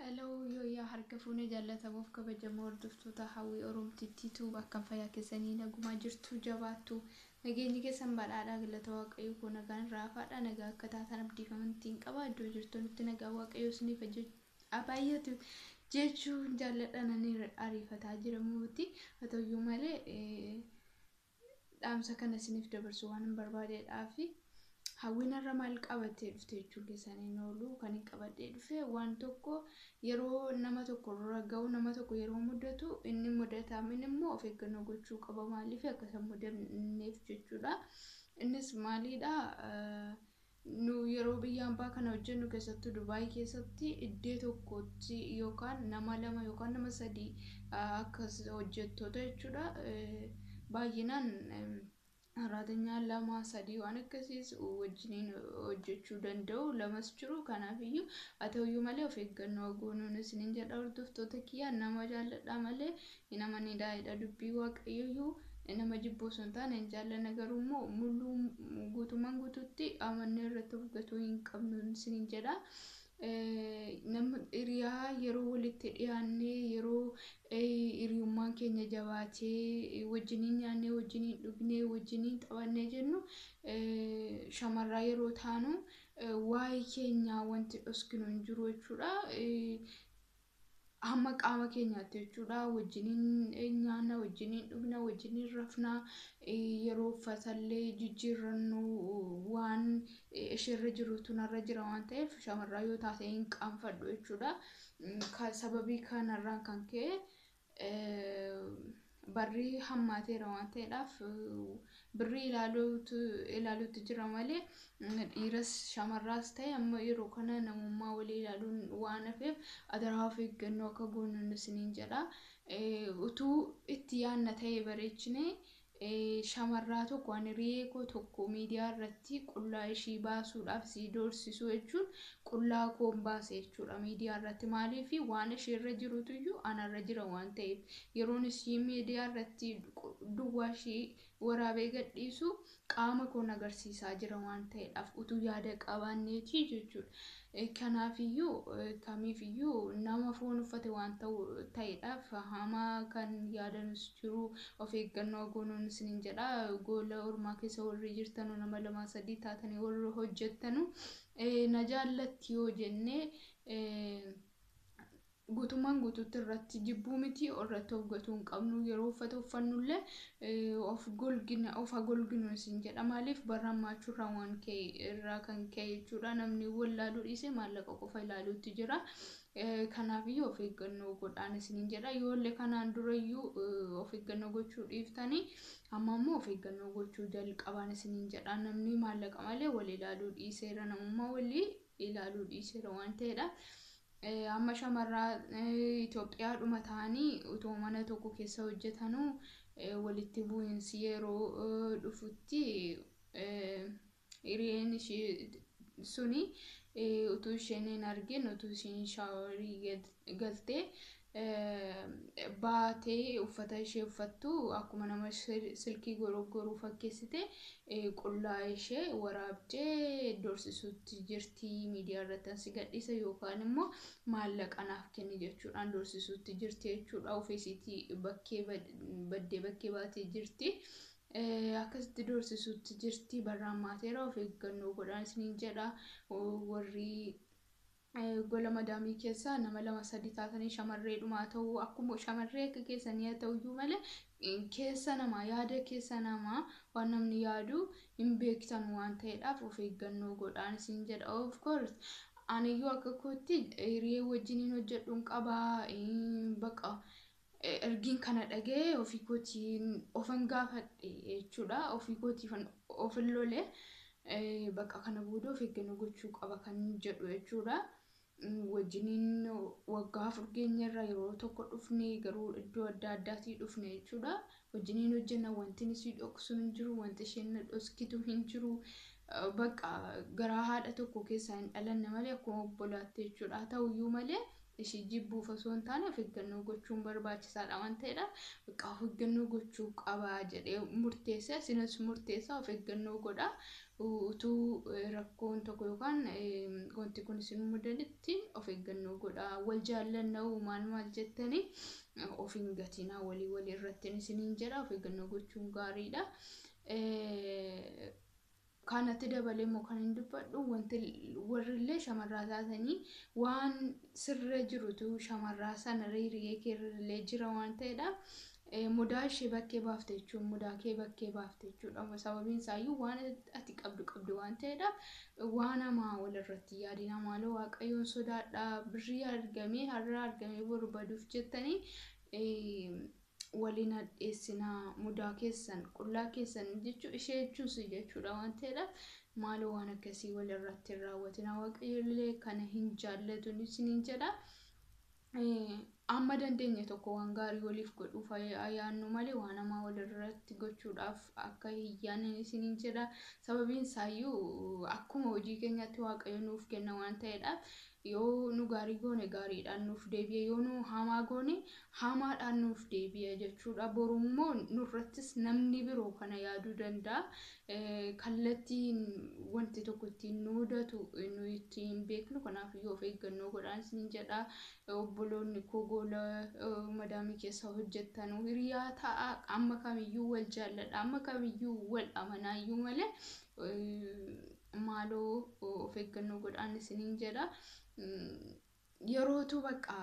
Hello, yoo harka fuunee jaallatamuuf kabajamoo hordoftoota hawwii Oromtiitu bakka fayyaa keessanii nagumaa jirtu jabaattu nageenyi keessan badhaadhaa galata waaqayyo kun nagaan raafaadha nagaa akka taatan abdiifamantiin qaba iddoo jirtanitti nagaa waaqayyo isiniif abaayatu jechuun jaalladhananii ariifataa jiramuuti haa ta'uyyuu malee dhaamsa kana isiniif dabarsu waan barbaadeedhaafi hawwina irra maal qabatee dhufte jechuun keessanii noolu kan hin qabadhee dhufe waan tokko yeroo nama tokko irra ga'u nama tokko yeroo mudatu inni mudatamin immoo of eeggannoo gochuu qaba maaliif akkasuma mudanneef jechuudha innis maaliidha nu yeroo biyya ambaa kana hojjennu keessattuu Dubaay keessatti iddoo tokkotti yookaan nama lama yookaan nama sadii akkas hojjettoota jechuudha baay'inaan Raadanya lama sadii waan akkasiis wajjiniin hojjechuu danda'u lamas jiru kanaafiyyuu ata'uyyuu malee of eeggannoo goonuun isiniin jedha hordoftoota kiyyaa nama jaalladha malee nama ni daa'edha dubbii waaqayyoyyuu nama jibboo sun taane hin jaallanne garuu immoo mul'uu guutumaan guutuutti amannee irratti fudhatuu hin qabnu isiniin jedha. Nama hiriyaa yeroo walitti dhiyaannee yeroo hiriyummaan keenya jabaatee wajjiniin nyaannee wajjiniin dhugnee wajjiniin taphannee jennu shamarraa yeroo taanu waa'ee keenyaa wanti dhoskinu hin jiru jechuudha. Hamma qaama keenyaatti jechuudha wajjiniin nyaanna wajjiniin dhugna wajjiniin rafna yeroo uffatallee jijjiirrannu waan ishirra jirutu narra jira waan ta'eef shamarraa yoo taate hin qaanfadhu jechuudha sababii kanarraan kan ka'e barri hammaateera waan ta'eedhaaf birri ilaaluutu jira malee dhiiras shamarraas ta'e amma yeroo kana namummaa walii ilaaluun waan hafeef adaraa of eeggannoo akka goonuun isiniin jedha utuu itti yaanna ta'e bareechine shamarraa tokko ani riyeekoo tokko miidiyaa irratti qullaa ishii baasuudhaaf si doorsisuu jechuun qullaa koon baase jechuudha miidiyaa irratti maaliif waan ishirra jirutuyyuu anarra jira waan ta'eef yeroon ishii miidiyaa irratti duwwaa ishii waraabee gadhiisu qaama koon agarsiisaa jira waan ta'eedhaaf utuu yaada qabaanneetii jechuudha kanaafiyyuu kamiifiyyuu nama foon uffate waan ta'eedhaaf hamaa kan yaadanus jiru of eeggannoo goonuun isiniin jedha goola ormaa keessa warri jirtanu nama lama sadii taatanii warri hojjettanu na jaallatti yoo jennee guutumaan guutuutti irratti jibbuu miti irratti of gatuu hin qabnu yeroo uffata uffannullee of golginu isin jedha maaliif barraammaachurraa waan ka'e irraa kan ka'e jechuudha namni wallaaluu dhiisee maallaqa qofa ilaaluutti jira kanaafiyyuu of eeggannoo godhaan isiniin jedha yoollee kanaan durayyuu of eeggannoo gochuu dhiiftanii amma immoo of eeggannoo gochuu jalqabaan isiniin jedha namni maallaqa malee wal ilaaluu dhiiseera namummaa walii ilaaluu dhiiseera waan ta'eedha. Amma shamarraa Itoophiyaa dhuma ta'anii utoo mana tokko keessa hojjetanuu walitti bu'iinsi yeroo dhufutti hiriyeen ishee suni utuu isheen hin argin utuu isheen shaaworii galtee baatee uffata ishee uffattu akkuma nama silkii gorogoruu fakkeessite qullaa ishee waraabdee doorsisuutti jirti miidiyaa irratti ansi gadhiisa yookaan immoo maallaqa naaf kenni jechuudhaan doorsisuutti jirti jechuudha ofiisiitii bakkee baatee jirti akkasitti doorsisuutti jirti barraammateera of eeggannoo godhaan isiniin jedha warri gola madaamii keessa nama lama sadii taatanii shamarree dhumaa ta'uu akkuma shamarree akka keessanii haa ta'uyyuu malee keessa namaa yaada keessa namaa waan namni yaadu hin beektan waan ta'eedhaaf of eeggannoo godhaan isin jedha of course aniyyuu akka kootti hiriyee wajjiniin hojjedhuun qabaa baqa ergiin kana dhagee ofii kootiin ofan gaafadhe jechuudha ofii kootiifan ofin lolee baqa kana booda of eeggannoo gochuu qaba kan jedhu jechuudha. Wajjiniin waggaa 4 geenyarra yeroo tokko dhufne garuu iddoo adda addaatii dhufne jechuudha wajjiniin hojjenna wanti isii dhoksu hin jiru wanti isheen dhoskitu hin jiru baqa garaa haadha tokko keessaa hin dhalanne malee akkuma obbolaatti jechuudha ta'uyyuu malee ishii jibbuuf osoo hin taane of eeggannoo gochuun barbaachisaadha waan ta'eedhaaf bakka of eeggannoo gochuu qabaa jedhee murteessa isinis murteessaa of eeggannoo godhaa utuu rakkoon tokko yookaan wanti kun isin mudanitti of eeggannoo godhaa wal jaallannaa maal jettanii of hin gatinaa walii irratti isiniin jedha of eeggannoo gochuun gaariidha. Kanatti dabalee immoo kan hin dubbadhu wanti warrillee shamarraa taatanii waan sirra jirutu shamarraa sana hiriyyee keerrillee jira waan ta'eedhaaf mudaa ishee bakkee baafte jechuun mudaa kee bakkee baafte jechuudha sababiin isaayyuu waan ati qabdu waan ta'eedhaaf waan hamaa walirratti yaadina maaloo waaqayyoon sodaadhaa birrii argamee har'a argamee barbaaduuf jettanii waliin adheessinaa mudaa keessan qullaa keessan jechuu ishee jechuudha waan ta'eedhaaf maaloo waan akkasii walirratti raawwatina waaqayyollee kana hin jaallatu isiniin jedha. Amma dandeenye tokko waan gaarii waliif godhuuf ayyaannu malee waan hamaa walirratti gochuudhaaf akka hiyyaanin isiniin jedha sababiin isaayyuu akkuma hojii keenyatti waaqayyo nuuf kenna waan ta'eedhaaf yoo nu gaarii goone gaariidhaan nuuf deebi'a yoo nu hamaa goone hamaadhaan nuuf deebi'a jechuudha borummoo nurrattis namni biroo kana yaaduu danda'a kallattiin wanti tokko ittiin nu mudatu nu ittiin beeknu kanaafuu of eeggannoo godhaan isiniin jedha obboloonni koo gola madaamii keessa hojjettan hiriyaa ta'a amma kamiyyuu wal jaalladha amma kamiyyuu wal amanaayyuu malee maaloo of eeggannoo godhaan isiniin jedha yerootu bakka